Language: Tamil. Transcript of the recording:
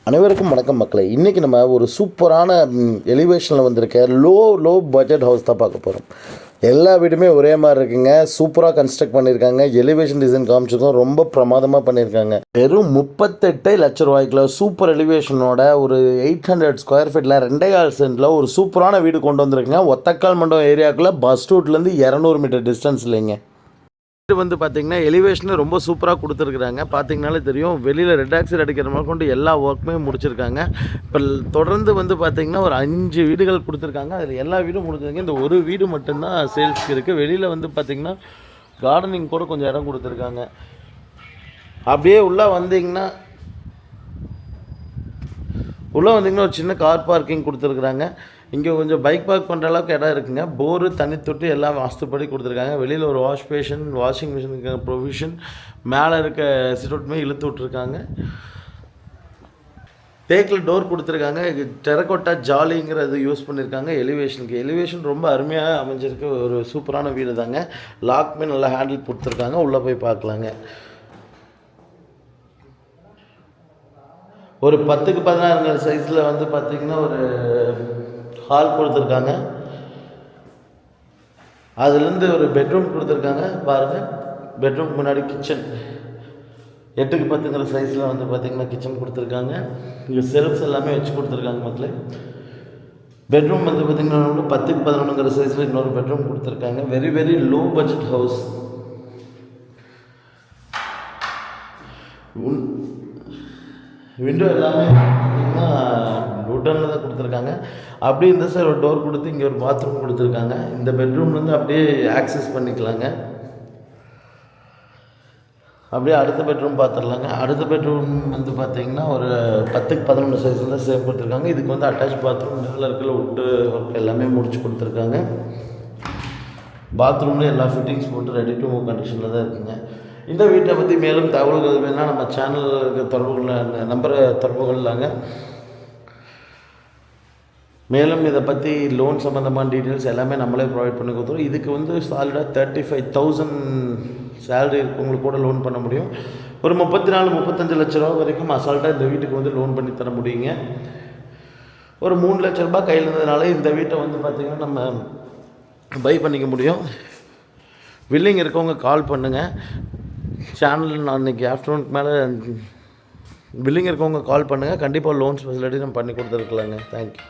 அனைவருக்கும் வணக்கம் மக்களே. இன்றைக்கி நம்ம ஒரு சூப்பரான எலிவேஷனில் வந்திருக்க லோ பட்ஜெட் ஹவுஸ் தான் பார்க்க போகிறோம். எல்லா வீடுமே ஒரே மாதிரி இருக்குங்க. சூப்பராக கன்ஸ்ட்ரக்ட் பண்ணியிருக்காங்க. எலிவேஷன் டிசைன் காமிச்சிருக்கோம். ரொம்ப பிரமாதமாக பண்ணியிருக்காங்க. வெறும் 38 லட்ச ரூபாய்க்குள்ள சூப்பர் எலிவேஷனோட ஒரு 800 ஸ்கொயர் ஃபீட்டில் 2.5 சென்டில் ஒரு சூப்பரான வீடு கொண்டு வந்திருக்குங்க. ஒத்தக்கால் மண்டபம் ஏரியாவுக்குள்ளே பஸ் ரூட்லேருந்து 200 மீட்டர் டிஸ்டன்ஸ் இல்லைங்க. வந்து பார்த்தீங்கன்னா எலிவேஷன் ரொம்ப சூப்பராக கொடுத்துருக்குறாங்க. பார்த்தீங்கனாலே தெரியும், வெளியில் ரெட் ஆக்சைடு அடிக்கிற மாதிரி கொண்டு எல்லா ஒர்க்குமே முடிச்சிருக்காங்க. இப்போ தொடர்ந்து வந்து பார்த்தீங்கன்னா ஒரு 5 வீடுகள் கொடுத்துருக்காங்க. அதில் எல்லா வீடும் முடிஞ்சிருங்க. இந்த ஒரு வீடு மட்டும்தான் சேல்ஸ்க்கு இருக்குது. வெளியில் வந்து பார்த்திங்கன்னா கார்டனிங் கூட கொஞ்சம் இடம் கொடுத்துருக்காங்க. அப்படியே உள்ளே வந்தீங்கன்னா ஒரு சின்ன கார் பார்க்கிங் கொடுத்துருக்குறாங்க. இங்கே கொஞ்சம் பைக் பார்க் பண்ணுற அளவுக்கு இடம் இருக்குங்க. போரு, தண்ணி தொட்டி எல்லாம் வாஸ்துப்படி கொடுத்துருக்காங்க. வெளியில் ஒரு வாஷ் பேஷன், வாஷிங் மிஷினுக்கு ப்ரொவிஷன், மேலே இருக்க சிட்டவுட்டுமே இழுத்து விட்ருக்காங்க. தேக்கில் டோர் கொடுத்துருக்காங்க. டெரக்கோட்டா ஜாலிங்கிறது யூஸ் பண்ணியிருக்காங்க எலிவேஷனுக்கு. எலிவேஷன் ரொம்ப அருமையாக அமைஞ்சிருக்கு. ஒரு சூப்பரான வீடு தாங்க. லாக்குமே நல்லா ஹேண்டில் கொடுத்துருக்காங்க. உள்ளே போய் பார்க்கலாங்க. ஒரு 10க்கு 16 சைஸில் வந்து பார்த்திங்கன்னா ஒரு ஹால் கொடுத்துருக்காங்க. அதுலேருந்து ஒரு பெட்ரூம் கொடுத்துருக்காங்க. பாருங்கள், பெட்ரூம் முன்னாடி கிச்சன் 8க்கு 10 சைஸில் வந்து பார்த்திங்கன்னா கிச்சன் கொடுத்துருக்காங்க. இங்கே செல்ஃப்ஸ் எல்லாமே வச்சு கொடுத்துருக்காங்க மக்களே. பெட்ரூம் வந்து பார்த்திங்கன்னா 10க்கு 11 சைஸில் இன்னொரு பெட்ரூம் கொடுத்துருக்காங்க. Very low budget house. Window எல்லாமே பார்த்திங்கன்னா வுட்டனில் தான் கொடுத்துருக்காங்க. அப்படியே இந்த சார் ஒரு டோர் கொடுத்து இங்கே ஒரு பாத்ரூம் கொடுத்துருக்காங்க. இந்த பெட்ரூம்லேருந்து அப்படியே ஆக்சஸ் பண்ணிக்கலாங்க. அப்படியே அடுத்த பெட்ரூம் பார்த்துடலாங்க. அடுத்த பெட்ரூம் வந்து பார்த்திங்கன்னா ஒரு 10க்கு 11 சைஸில் தான் சேவ் கொடுத்துருக்காங்க. இதுக்கு வந்து அட்டாச் பாத்ரூம், மேலே இருக்கிற வுட்டு ஒர்க் எல்லாமே முடிச்சு கொடுத்துருக்காங்க. பாத்ரூம்லேயும் எல்லா ஃபிட்டிங்ஸ் போட்டு ரெடி டு மூவ் கண்டிஷனில் தான் இருக்குங்க. இந்த வீட்டை பற்றி மேலும் தகவல்கள் வேணால் நம்ம சேனலுக்கு நம்பரை தொடர்பு கொள்ளலாங்க. மேலும் இதை பற்றி லோன் சம்மந்தமான டீட்டெயில்ஸ் எல்லாமே நம்மளே ப்ரொவைட் பண்ணி கொடுத்துருவோம். இதுக்கு வந்து சாலிடாக 35,000 சேலரி இருக்கவங்களுக்கு கூட லோன் பண்ண முடியும். ஒரு 34-35 லட்ச ரூபா வரைக்கும் அசால்ட்டாக இந்த வீட்டுக்கு வந்து லோன் பண்ணி தர முடியுங்க. ஒரு 3 லட்ச ரூபா கையில் இருந்ததுனால இந்த வீட்டை வந்து பார்த்திங்கன்னா நம்ம பை பண்ணிக்க முடியும். வில்லிங் இருக்கவங்க கால் பண்ணுங்கள். சேனல் நான் இன்றைக்கி ஆஃப்டர்நூனுக்கு மேலே வில்லிங் இருக்கவங்க கால் பண்ணுங்கள். கண்டிப்பாக லோன்ஸ் ஃபெசிலிட்டி நம்ம பண்ணி கொடுத்துருக்கலாங்க. தேங்க்யூ.